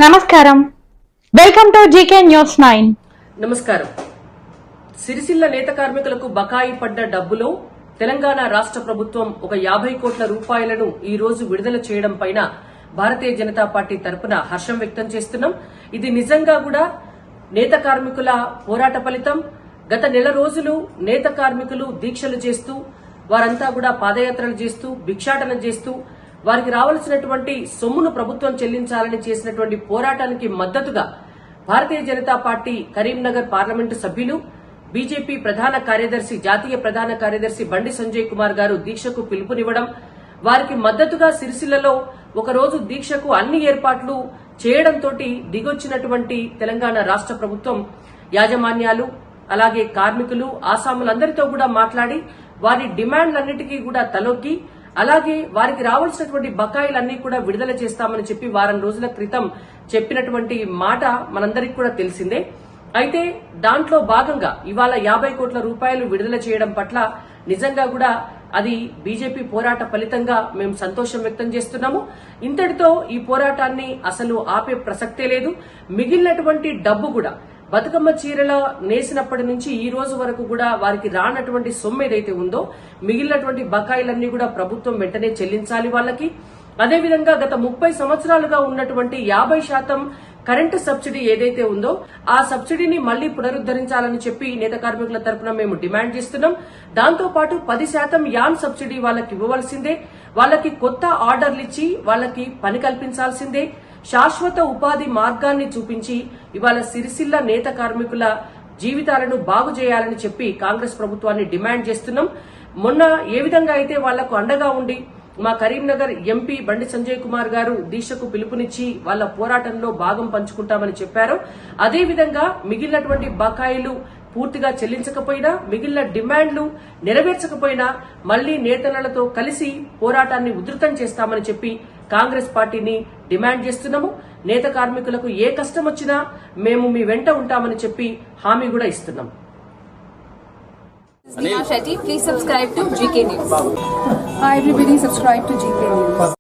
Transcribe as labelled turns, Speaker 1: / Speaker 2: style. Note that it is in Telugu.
Speaker 1: నమస్కారం, వెల్కమ్ టు జీకే న్యూస్ 9.
Speaker 2: నమస్కారం. సిరిసిల్ల నేత కార్మికులకు బకాయి పడ్డ డబ్బులో తెలంగాణ రాష్ట్ర ప్రభుత్వం ఒక 50 కోట్ల రూపాయలను ఈ రోజు విడుదల చేయడం పైన భారతీయ జనతా పార్టీ తరపున హర్షం వ్యక్తం చేస్తున్నాం. ఇది నిజంగా కూడా నేత కార్మికుల పోరాట ఫలితం. గత నెల రోజులు నేత కార్మికులు దీక్షలు చేస్తూ, వారంతా కూడా పాదయాత్రలు చేస్తూ, భిక్షాటన చేస్తూ, వారికి రావాల్సినటువంటి సొమ్మును ప్రభుత్వం చెల్లించాలని చేసినటువంటి పోరాటానికి మద్దతుగా భారతీయ జనతా పార్టీ కరీంనగర్ పార్లమెంటు సభ్యులు, బీజేపీ ప్రధాన కార్యదర్శి, జాతీయ ప్రధాన కార్యదర్శి బండి సంజయ్ కుమార్ గారు దీక్షకు పిలుపునివ్వడం, వారికి మద్దతుగా సిరిసిల్లలో ఒకరోజు దీక్షకు అన్ని ఏర్పాట్లు చేయడంతో దిగొచ్చినటువంటి తెలంగాణ రాష్ట్ర ప్రభుత్వం యాజమాన్యాలు, అలాగే కార్మికులు, ఆసాములందరితో కూడా మాట్లాడి వారి డిమాండ్లన్నిటికీ కూడా తలొగ్గి, అలాగే వారికి రావాల్సినటువంటి బకాయిలన్నీ కూడా విడుదల చేస్తామని చెప్పి వారం రోజుల క్రితం చెప్పినటువంటి మాట మనందరికీ కూడా తెలిసిందే. అయితే దాంట్లో భాగంగా ఇవాళ 50 కోట్ల రూపాయలు విడుదల చేయడం పట్ల నిజంగా కూడా అది బీజేపీ పోరాట ఫలితంగా మేము సంతోషం వ్యక్తం చేస్తున్నాము. ఇంతటితో ఈ పోరాటాన్ని అసలు ఆపే ప్రసక్తే లేదు. మిగిలినటువంటి డబ్బు కూడా బతుకమ్మ చీరల నేసినప్పటి నుంచి ఈ రోజు వరకు కూడా వారికి రానటువంటి సొమ్ము ఏదైతే ఉందో, మిగిలినటువంటి బకాయిలన్నీ కూడా ప్రభుత్వం వెంటనే చెల్లించాలి వాళ్ళకి. అదేవిధంగా గత 30 సంవత్సరాలుగా ఉన్నటువంటి 50% కరెంటు సబ్సిడీ ఏదైతే ఉందో ఆ సబ్సిడీని మళ్లీ పునరుద్దరించాలని చెప్పి నేత కార్మికుల తరపున మేము డిమాండ్ చేస్తున్నాం. దాంతో పాటు 10% యాన్ సబ్సిడీ వాళ్ళకి ఇవ్వవలసిందే. వాళ్ళకి కొత్త ఆర్డర్లు ఇచ్చి వాళ్ళకి పని కల్పించాల్సిందే. శాశ్వత ఉపాధి మార్గాన్ని చూపించి ఇవాళ సిరిసిల్ల నేత కార్మికుల జీవితాలను బాగు చేయాలని చెప్పి కాంగ్రెస్ ప్రభుత్వాన్ని డిమాండ్ చేస్తున్నాం. మొన్న ఏ విధంగా అయితే వాళ్లకు అండగా ఉండి మా కరీంనగర్ ఎంపీ బండి సంజయ్ కుమార్ గారు దీక్షకు పిలుపునిచ్చి వాళ్ళ పోరాటంలో భాగం పంచుకుంటామని చెప్పారో, అదేవిధంగా మిగిలినటువంటి బకాయిలు పూర్తిగా చెల్లించకపోయినా, మిగిలిన డిమాండ్లు నెరవేర్చకపోయినా మళ్లీ నేతలతో కలిసి పోరాటాన్ని ఉధృతం చేస్తామని చెప్పి కాంగ్రెస్ పార్టీని డిమాండ్ చేస్తున్నాము. నేత కార్మికులకు ఏ కష్టం వచ్చినా మేము మీ వెంట ఉంటామని చెప్పి హామీ కూడా ఇస్తున్నాం.
Speaker 3: Shetty, please subscribe to GK News.
Speaker 4: Hi everybody, subscribe to GK News.